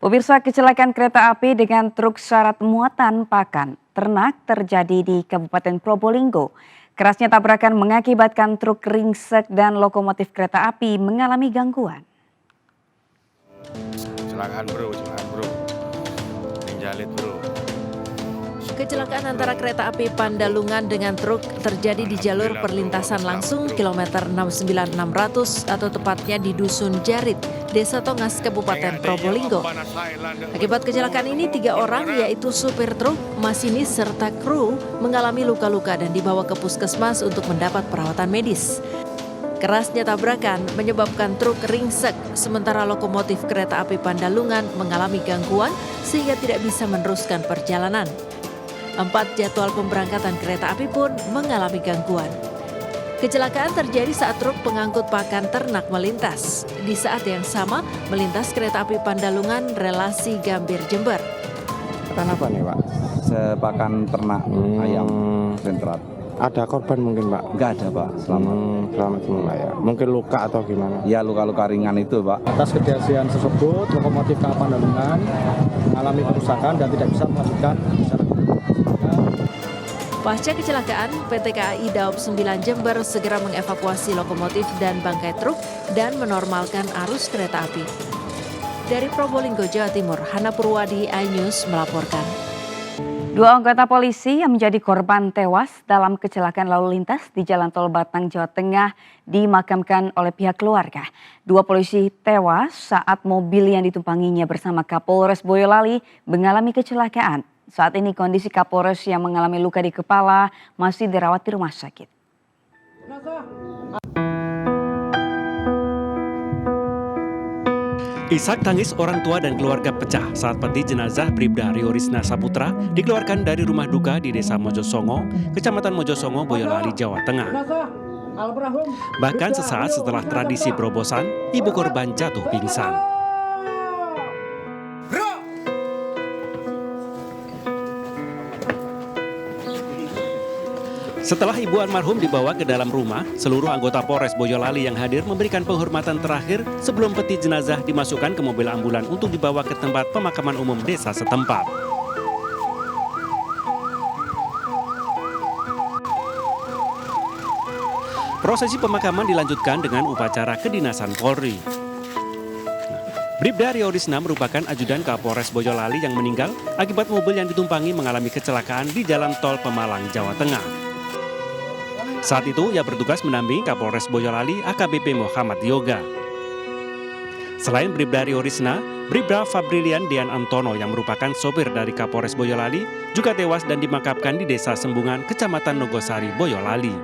Pemirsa, kecelakaan kereta api dengan truk syarat muatan pakan ternak terjadi di Kabupaten Probolinggo. Kerasnya tabrakan mengakibatkan truk ringsek dan lokomotif kereta api mengalami gangguan. Kecelakaan bro. Menjalit bro. Kecelakaan antara kereta api Pandalungan dengan truk terjadi di jalur perlintasan langsung kilometer 69600 atau tepatnya di Dusun Jarit, Desa Tongas, Kabupaten Probolinggo. Akibat kecelakaan ini 3 orang yaitu supir truk, masinis serta kru mengalami luka-luka dan dibawa ke puskesmas untuk mendapat perawatan medis. Kerasnya tabrakan menyebabkan truk ringsek, sementara lokomotif kereta api Pandalungan mengalami gangguan sehingga tidak bisa meneruskan perjalanan. 4 jadwal pemberangkatan kereta api pun mengalami gangguan. Kecelakaan terjadi saat truk pengangkut pakan ternak melintas. Di saat yang sama, melintas kereta api Pandalungan relasi Gambir Jember. Kenapa nih Pak? Sepakan ternak ayam sentrat. Ada korban mungkin Pak? Enggak ada Pak, selamat. Selamat semua ya. Mungkin luka atau gimana? Ya luka-luka ringan itu Pak. Atas kejadian tersebut, lokomotif KA Pandalungan mengalami kerusakan dan tidak bisa melanjutkan secara. Pasca kecelakaan, PT KAI Daob 9 Jember segera mengevakuasi lokomotif dan bangkai truk dan menormalkan arus kereta api. Dari Probolinggo, Jawa Timur, Hana Purwadi, iNews melaporkan. 2 anggota polisi yang menjadi korban tewas dalam kecelakaan lalu lintas di Jalan Tol Batang, Jawa Tengah dimakamkan oleh pihak keluarga. 2 polisi tewas saat mobil yang ditumpanginya bersama Kapolres Boyolali mengalami kecelakaan. Saat ini kondisi Kapolres yang mengalami luka di kepala masih dirawat di rumah sakit. Isak tangis orang tua dan keluarga pecah saat peti jenazah Bribda Rio Risna Saputra dikeluarkan dari rumah duka di Desa Mojosongo, Kecamatan Mojosongo, Boyolali, Jawa Tengah. Bahkan sesaat setelah tradisi berobosan, ibu korban jatuh pingsan. Setelah ibu almarhum dibawa ke dalam rumah, seluruh anggota Polres Boyolali yang hadir memberikan penghormatan terakhir sebelum peti jenazah dimasukkan ke mobil ambulan untuk dibawa ke tempat pemakaman umum desa setempat. Prosesi pemakaman dilanjutkan dengan upacara kedinasan Polri. Bribda Rio Risna merupakan ajudan Kapolres Boyolali yang meninggal akibat mobil yang ditumpangi mengalami kecelakaan di Jalan Tol Pemalang, Jawa Tengah. Saat itu ia bertugas mendampingi Kapolres Boyolali AKBP Muhammad Yoga. Selain Bribda Rio Risna, Bribda Fabrilian Dian Antono yang merupakan sopir dari Kapolres Boyolali juga tewas dan dimakamkan di Desa Sembungan, Kecamatan Nogosari, Boyolali.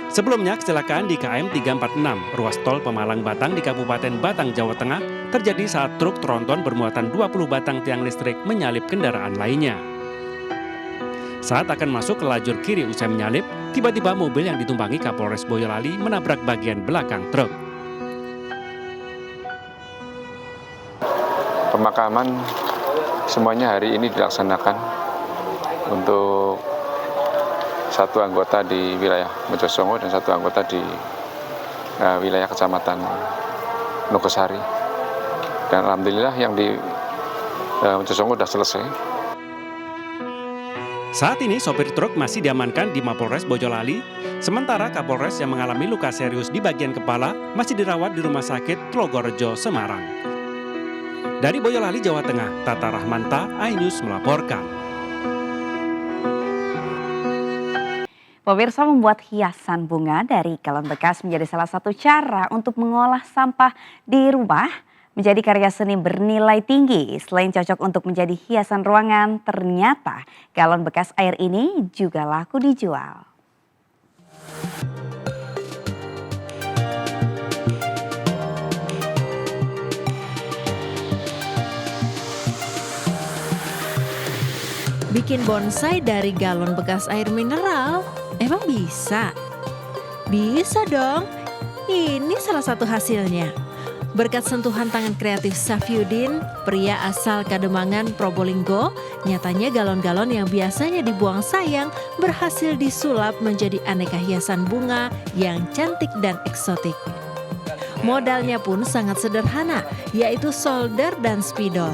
Sebelumnya kecelakaan di KM 346 ruas tol Pemalang Batang di Kabupaten Batang, Jawa Tengah terjadi saat truk tronton bermuatan 20 batang tiang listrik menyalip kendaraan lainnya. Saat akan masuk ke lajur kiri usai menyalip, tiba-tiba mobil yang ditumpangi Kapolres Boyolali menabrak bagian belakang truk. Pemakaman semuanya hari ini dilaksanakan untuk 1 anggota di wilayah Mojosongo dan 1 anggota di wilayah Kecamatan Nogosari. Dan alhamdulillah yang di Mojosongo sudah selesai. Saat ini sopir truk masih diamankan di Mapolres Boyolali, sementara Kapolres yang mengalami luka serius di bagian kepala masih dirawat di Rumah Sakit Tlogorejo, Semarang. Dari Boyolali, Jawa Tengah, Tata Rahmanta, iNews melaporkan. Pemirsa, membuat hiasan bunga dari galon bekas menjadi salah satu cara untuk mengolah sampah di rumah menjadi karya seni bernilai tinggi. Selain cocok untuk menjadi hiasan ruangan, ternyata galon bekas air ini juga laku dijual. Bikin bonsai dari galon bekas air mineral? Emang bisa? Bisa dong. Ini salah satu hasilnya. Berkat sentuhan tangan kreatif Safiuddin, pria asal Kademangan, Probolinggo, nyatanya galon-galon yang biasanya dibuang sayang berhasil disulap menjadi aneka hiasan bunga yang cantik dan eksotik. Modalnya pun sangat sederhana, yaitu solder dan spidol.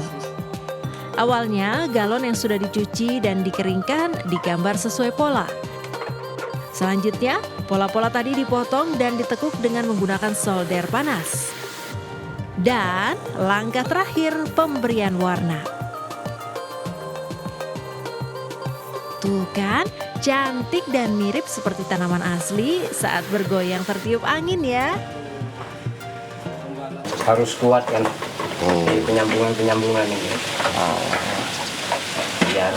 Awalnya, galon yang sudah dicuci dan dikeringkan digambar sesuai pola. Selanjutnya, pola-pola tadi dipotong dan ditekuk dengan menggunakan solder panas. Dan langkah terakhir, pemberian warna. Tuh kan, cantik dan mirip seperti tanaman asli saat bergoyang tertiup angin ya. Harus kuat kan, penyambungan ini. Biar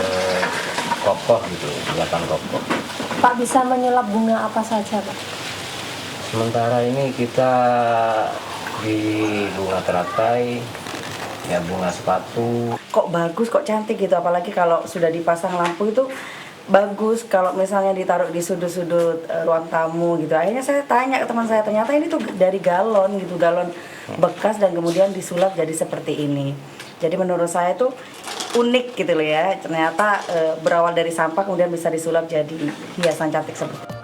kokoh gitu, kelihatan kokoh. Pak bisa menyulap bunga apa saja, Pak? Sementara ini kita di bunga teratai, ya bunga sepatu. Kok bagus, kok cantik gitu, apalagi kalau sudah dipasang lampu itu bagus. Kalau misalnya ditaruh di sudut-sudut ruang tamu gitu. Akhirnya saya tanya ke teman saya, ternyata ini tuh dari galon gitu, galon bekas dan kemudian disulap jadi seperti ini. Jadi menurut saya tuh unik gitu loh ya. Ternyata berawal dari sampah kemudian bisa disulap jadi hiasan cantik seperti ini.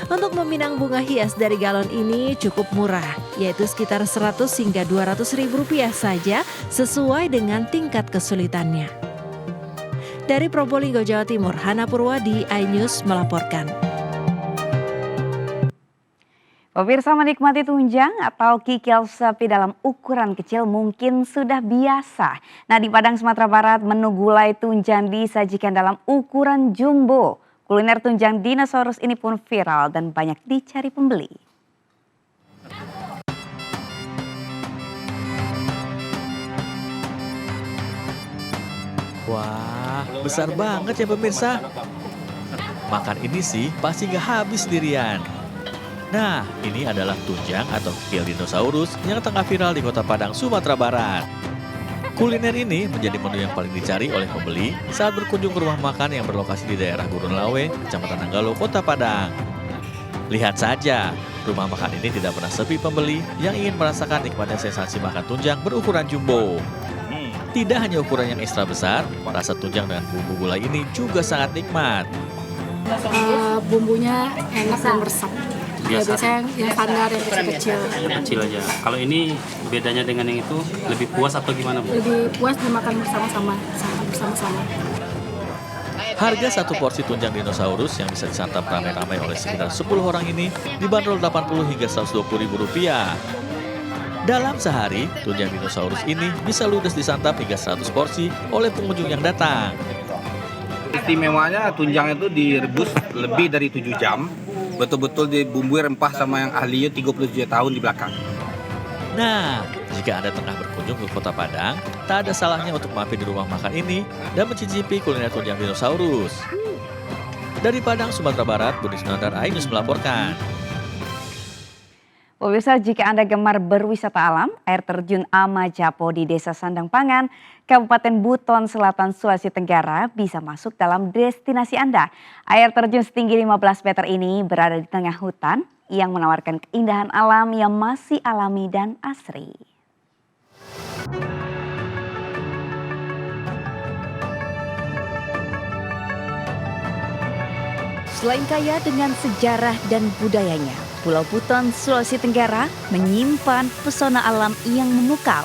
Untuk meminang bunga hias dari galon ini cukup murah, yaitu sekitar 100 hingga 200 ribu rupiah saja sesuai dengan tingkat kesulitannya. Dari Probolinggo, Jawa Timur, Hana Purwadi, iNews melaporkan. Pemirsa, menikmati tunjang atau kikil sapi dalam ukuran kecil mungkin sudah biasa. Nah, di Padang, Sumatera Barat, menu gulai tunjang disajikan dalam ukuran jumbo. Kuliner tunjang dinosaurus ini pun viral dan banyak dicari pembeli. Wah, besar banget ya pemirsa. Makan ini sih pasti gak habis sendirian. Nah, ini adalah tunjang atau kikil dinosaurus yang tengah viral di Kota Padang, Sumatera Barat. Kuliner ini menjadi menu yang paling dicari oleh pembeli saat berkunjung ke rumah makan yang berlokasi di daerah Gurun Lawe, Kecamatan Nanggalo, Kota Padang. Lihat saja, rumah makan ini tidak pernah sepi pembeli yang ingin merasakan nikmatnya sensasi makan tunjang berukuran jumbo. Tidak hanya ukuran yang ekstra besar, rasa tunjang dengan bumbu gulai ini juga sangat nikmat. Bumbunya enak dan meresap. Biasanya yang standar, yang kecil-kecil. Kecil aja. Kalau ini bedanya dengan yang itu lebih puas atau gimana, Bu? Lebih puas dimakan bersama-sama. Harga satu porsi tunjang dinosaurus yang bisa disantap ramai-ramai oleh sekitar 10 orang ini dibanderol 80 hingga 120 ribu rupiah. Dalam sehari, tunjang dinosaurus ini bisa ludes disantap hingga 100 porsi oleh pengunjung yang datang. Istimewanya tunjang itu direbus lebih dari 7 jam. Betul-betul dibumbui rempah sama yang ahlinya 37 tahun di belakang. Nah, jika Anda tengah berkunjung ke Kota Padang, tak ada salahnya untuk mampir di rumah makan ini dan mencicipi kuliner tunjang dinosaurus. Dari Padang, Sumatera Barat, Budi Sunandar, iNews melaporkan. Pemirsa, jika Anda gemar berwisata alam, air terjun Amajapo di Desa Sandang Pangan, Kabupaten Buton Selatan, Sulawesi Tenggara bisa masuk dalam destinasi Anda. Air terjun setinggi 15 meter ini berada di tengah hutan yang menawarkan keindahan alam yang masih alami dan asri. Selain kaya dengan sejarah dan budayanya, Pulau Buton, Sulawesi Tenggara menyimpan pesona alam yang memukau.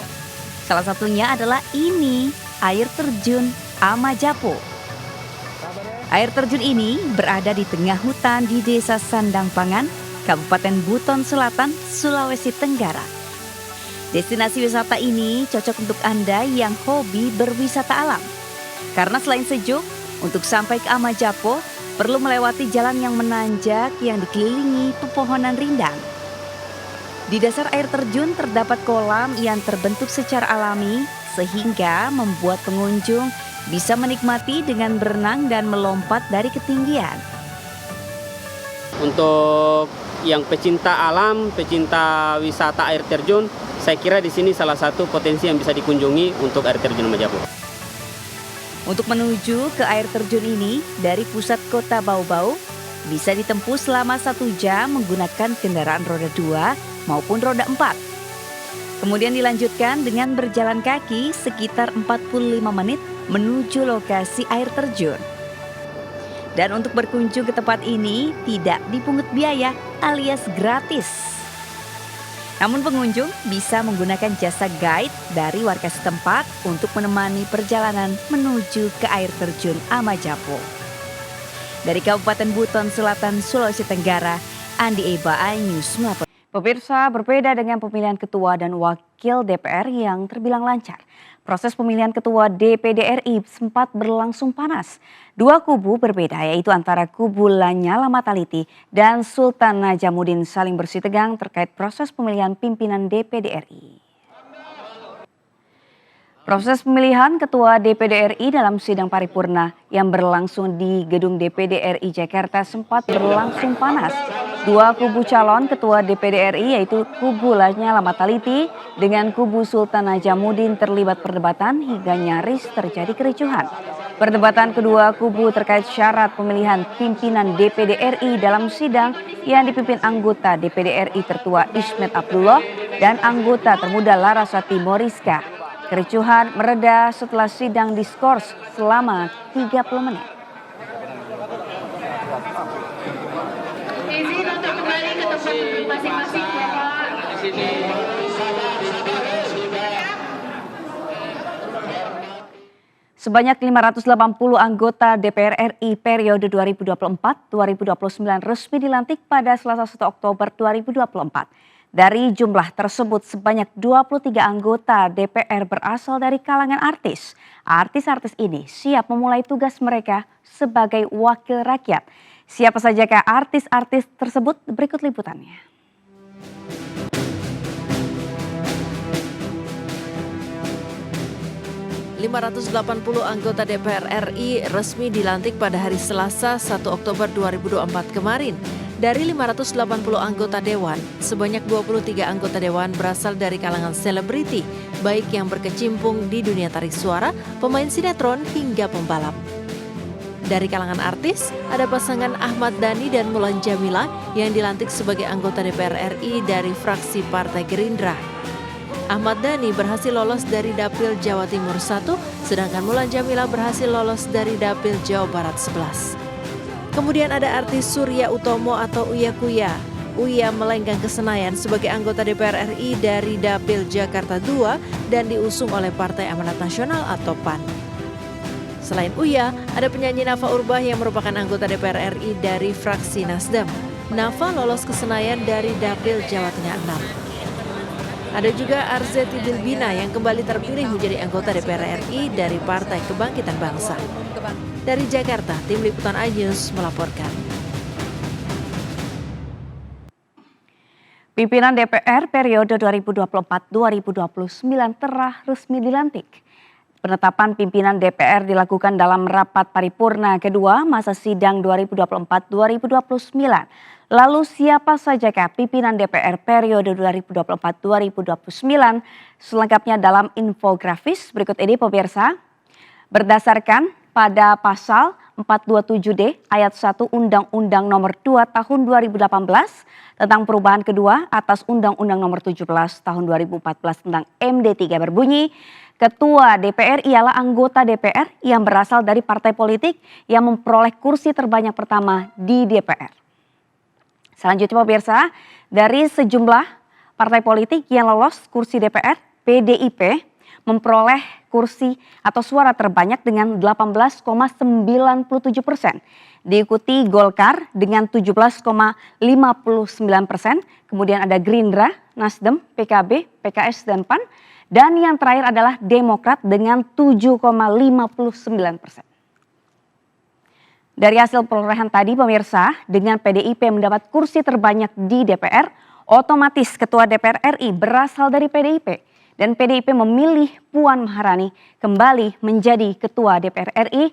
Salah satunya adalah ini, air terjun Amajapo. Air terjun ini berada di tengah hutan di Desa Sandang Pangan, Kabupaten Buton Selatan, Sulawesi Tenggara. Destinasi wisata ini cocok untuk Anda yang hobi berwisata alam. Karena selain sejuk, untuk sampai ke Amajapo, perlu melewati jalan yang menanjak yang dikelilingi pepohonan rindang. Di dasar air terjun terdapat kolam yang terbentuk secara alami sehingga membuat pengunjung bisa menikmati dengan berenang dan melompat dari ketinggian. Untuk yang pecinta alam, pecinta wisata air terjun, saya kira di sini salah satu potensi yang bisa dikunjungi untuk air terjun Amajapo. Untuk menuju ke air terjun ini dari pusat kota Bau-Bau bisa ditempuh selama 1 jam menggunakan kendaraan roda 2 maupun roda 4. Kemudian dilanjutkan dengan berjalan kaki sekitar 45 menit menuju lokasi air terjun. Dan untuk berkunjung ke tempat ini tidak dipungut biaya alias gratis. Namun pengunjung bisa menggunakan jasa guide dari warga setempat untuk menemani perjalanan menuju ke air terjun Amajapo. Dari Kabupaten Buton Selatan, Sulawesi Tenggara, Andi Eba, iNews melaporkan. Pemirsa, berbeda dengan pemilihan ketua dan wakil DPR yang terbilang lancar. Proses pemilihan ketua DPD RI sempat berlangsung panas. Dua kubu berbeda, yaitu antara kubu Lanyala Mataliti dan Sultan Najamuddin saling bersih tegang terkait proses pemilihan pimpinan DPD RI. Proses pemilihan ketua DPD RI dalam sidang paripurna yang berlangsung di gedung DPD RI Jakarta sempat berlangsung panas. Dua kubu calon ketua DPD RI yaitu kubu Lanyala Mataliti dengan kubu Sultan Najamuddin terlibat perdebatan hingga nyaris terjadi kericuhan. Perdebatan kedua kubu terkait syarat pemilihan pimpinan DPD RI dalam sidang yang dipimpin anggota DPD RI tertua Ismet Abdullah dan anggota termuda Larasati Moriska. Kericuhan mereda setelah sidang diskors selama 30 menit. Izin untuk kembali ke tempat duduk masing-masing, Bapak. Sebanyak 580 anggota DPR RI periode 2024-2029 resmi dilantik pada Selasa 1 Oktober 2024. Dari jumlah tersebut sebanyak 23 anggota DPR berasal dari kalangan artis. Artis-artis ini siap memulai tugas mereka sebagai wakil rakyat. Siapa sajakah artis-artis tersebut? Berikut liputannya. ...580 anggota DPR RI resmi dilantik pada hari Selasa 1 Oktober 2024 kemarin. Dari 580 anggota Dewan, sebanyak 23 anggota Dewan berasal dari kalangan selebriti, baik yang berkecimpung di dunia tarik suara, pemain sinetron, hingga pembalap. Dari kalangan artis, ada pasangan Ahmad Dhani dan Mulan Jamila yang dilantik sebagai anggota DPR RI dari fraksi Partai Gerindra. Ahmad Dhani berhasil lolos dari Dapil Jawa Timur 1, sedangkan Mulan Jamila berhasil lolos dari Dapil Jawa Barat 11. Kemudian ada artis Surya Utomo atau Uya Kuya. Uya melenggang ke Senayan sebagai anggota DPR RI dari Dapil Jakarta 2 dan diusung oleh Partai Amanat Nasional atau PAN. Selain Uya, ada penyanyi Nafa Urbah yang merupakan anggota DPR RI dari fraksi Nasdem. Nafa lolos ke Senayan dari Dapil Jawa Tengah 6. Ada juga Arzetti Bilbina yang kembali terpilih menjadi anggota DPR RI dari Partai Kebangkitan Bangsa. Dari Jakarta, Tim Liputan iNews melaporkan. Pimpinan DPR periode 2024-2029 telah resmi dilantik. Penetapan pimpinan DPR dilakukan dalam rapat paripurna kedua masa sidang 2024-2029. Lalu siapa sajakah pimpinan DPR periode 2024-2029? Selengkapnya dalam infografis berikut ini pemirsa. Berdasarkan pada pasal 427D ayat 1 Undang-Undang Nomor 2 Tahun 2018 tentang perubahan kedua atas Undang-Undang Nomor 17 Tahun 2014 tentang MD3 berbunyi, Ketua DPR ialah anggota DPR yang berasal dari partai politik yang memperoleh kursi terbanyak pertama di DPR. Selanjutnya pemirsa, dari sejumlah partai politik yang lolos kursi DPR, PDIP memperoleh kursi atau suara terbanyak dengan 18,97%. Diikuti Golkar dengan 17,59%. Kemudian ada Gerindra, Nasdem, PKB, PKS, dan PAN. Dan yang terakhir adalah Demokrat dengan 7,59%. Dari hasil perolehan tadi pemirsa, dengan PDIP mendapat kursi terbanyak di DPR, otomatis Ketua DPR RI berasal dari PDIP. Dan PDIP memilih Puan Maharani kembali menjadi Ketua DPR RI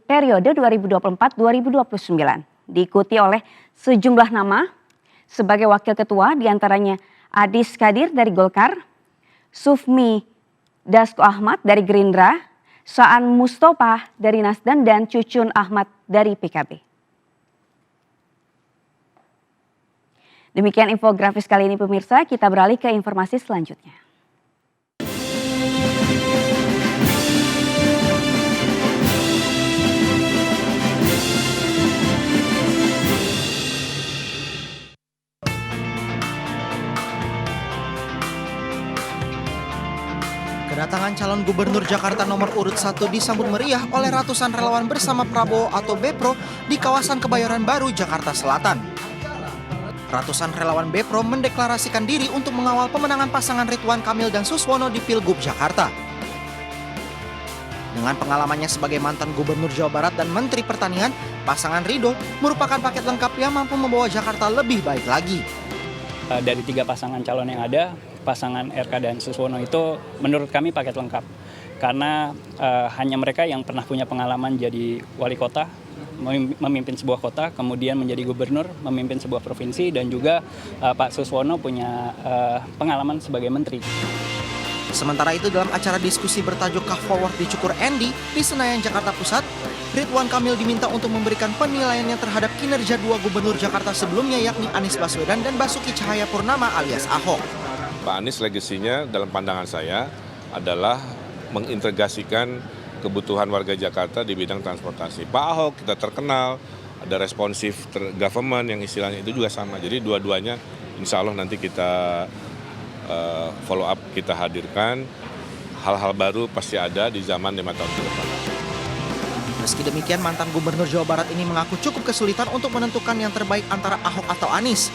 periode 2024-2029. Diikuti oleh sejumlah nama sebagai wakil ketua, diantaranya Adis Kadir dari Golkar, Sufmi Dasko Ahmad dari Gerindra, Saan Mustafa dari Nasdem, dan Cucun Ahmad dari PKB. Demikian infografis kali ini pemirsa, kita beralih ke informasi selanjutnya. Kedatangan calon gubernur Jakarta nomor urut 1 disambut meriah oleh ratusan relawan bersama Prabowo atau Bepro di kawasan Kebayoran Baru, Jakarta Selatan. Ratusan relawan Bepro mendeklarasikan diri untuk mengawal pemenangan pasangan Ridwan Kamil dan Suswono di Pilgub Jakarta. Dengan pengalamannya sebagai mantan gubernur Jawa Barat dan Menteri Pertanian, pasangan Ridho merupakan paket lengkap yang mampu membawa Jakarta lebih baik lagi. Dari 3 pasangan calon yang ada, pasangan RK dan Suswono itu menurut kami paket lengkap. Karena hanya mereka yang pernah punya pengalaman jadi wali kota, memimpin sebuah kota, kemudian menjadi gubernur, memimpin sebuah provinsi, dan juga Pak Suswono punya pengalaman sebagai menteri. Sementara itu dalam acara diskusi bertajuk Kah Forward di Cukur Endi di Senayan, Jakarta Pusat, Ridwan Kamil diminta untuk memberikan penilaiannya terhadap kinerja 2 gubernur Jakarta sebelumnya, yakni Anies Baswedan dan Basuki Cahayapurnama alias Ahok. Pak Anies legasinya dalam pandangan saya adalah mengintegrasikan kebutuhan warga Jakarta di bidang transportasi. Pak Ahok kita terkenal, ada responsif government yang istilahnya itu juga sama. Jadi dua-duanya insya Allah nanti kita follow up, kita hadirkan. Hal-hal baru pasti ada di zaman 5 tahun ke depan. Meski demikian, mantan gubernur Jawa Barat ini mengaku cukup kesulitan untuk menentukan yang terbaik antara Ahok atau Anies.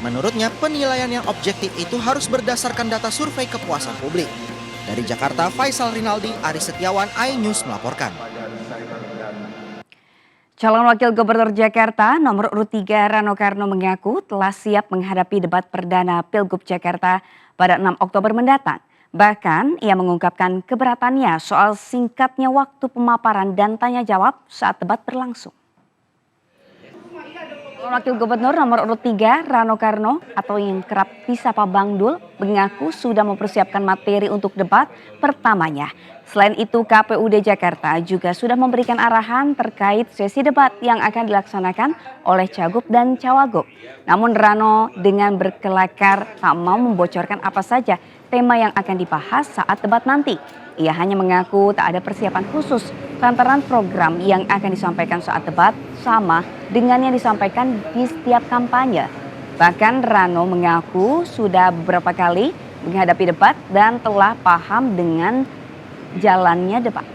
Menurutnya, penilaian yang objektif itu harus berdasarkan data survei kepuasan publik. Dari Jakarta, Faisal Rinaldi, Aris Setiawan, iNews melaporkan. Calon Wakil Gubernur Jakarta nomor urut 3 Rano Karno mengaku telah siap menghadapi debat perdana Pilgub Jakarta pada 6 Oktober mendatang. Bahkan ia mengungkapkan keberatannya soal singkatnya waktu pemaparan dan tanya jawab saat debat berlangsung. Wakil Gubernur nomor urut 3 Rano Karno atau yang kerap disapa Bang Dul mengaku sudah mempersiapkan materi untuk debat pertamanya. Selain itu, KPUD Jakarta juga sudah memberikan arahan terkait sesi debat yang akan dilaksanakan oleh Cagup dan Cawagup. Namun Rano dengan berkelakar tak mau membocorkan apa saja tema yang akan dibahas saat debat nanti. Ia hanya mengaku tak ada persiapan khusus lantaran program yang akan disampaikan saat debat sama dengan yang disampaikan di setiap kampanye. Bahkan Rano mengaku sudah beberapa kali menghadapi debat dan telah paham dengan jalannya debat.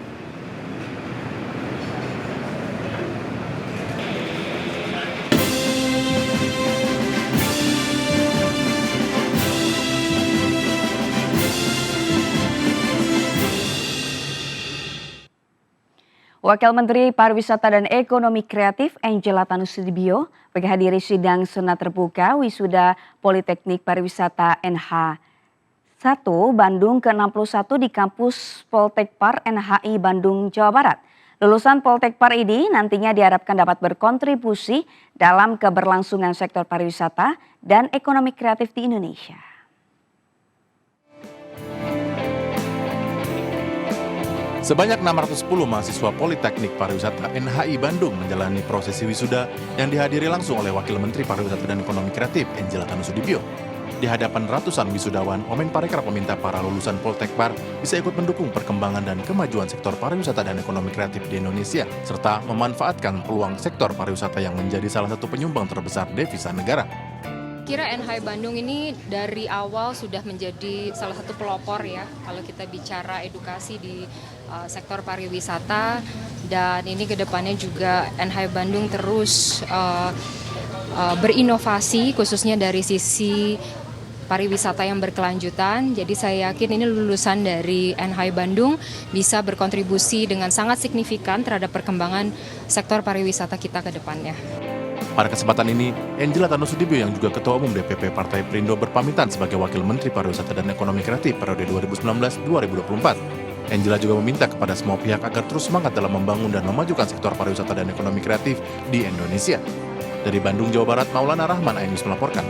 Wakil Menteri Pariwisata dan Ekonomi Kreatif Angela Tanusudibio menghadiri sidang senat terbuka wisuda Politeknik Pariwisata NH 1 Bandung ke-61 di kampus Poltekpar NHI Bandung, Jawa Barat. Lulusan Poltekpar ini nantinya diharapkan dapat berkontribusi dalam keberlangsungan sektor pariwisata dan ekonomi kreatif di Indonesia. Sebanyak 610 mahasiswa Politeknik Pariwisata NHI Bandung menjalani prosesi wisuda yang dihadiri langsung oleh Wakil Menteri Pariwisata dan Ekonomi Kreatif Angela Tanusudibio. Di hadapan ratusan wisudawan, Omen Parekraf meminta para lulusan Poltekpar bisa ikut mendukung perkembangan dan kemajuan sektor pariwisata dan ekonomi kreatif di Indonesia, serta memanfaatkan peluang sektor pariwisata yang menjadi salah satu penyumbang terbesar devisa negara. Kira NHI Bandung ini dari awal sudah menjadi salah satu pelopor ya kalau kita bicara edukasi di sektor pariwisata, dan ini kedepannya juga NHI Bandung terus berinovasi khususnya dari sisi pariwisata yang berkelanjutan. Jadi saya yakin ini lulusan dari NHI Bandung bisa berkontribusi dengan sangat signifikan terhadap perkembangan sektor pariwisata kita ke depannya. Pada kesempatan ini, Angela Tanusudibio yang juga Ketua Umum DPP Partai Perindo berpamitan sebagai Wakil Menteri Pariwisata dan Ekonomi Kreatif periode 2019-2024. Angela juga meminta kepada semua pihak agar terus semangat dalam membangun dan memajukan sektor pariwisata dan ekonomi kreatif di Indonesia. Dari Bandung, Jawa Barat, Maulana Rahman, iNews melaporkan.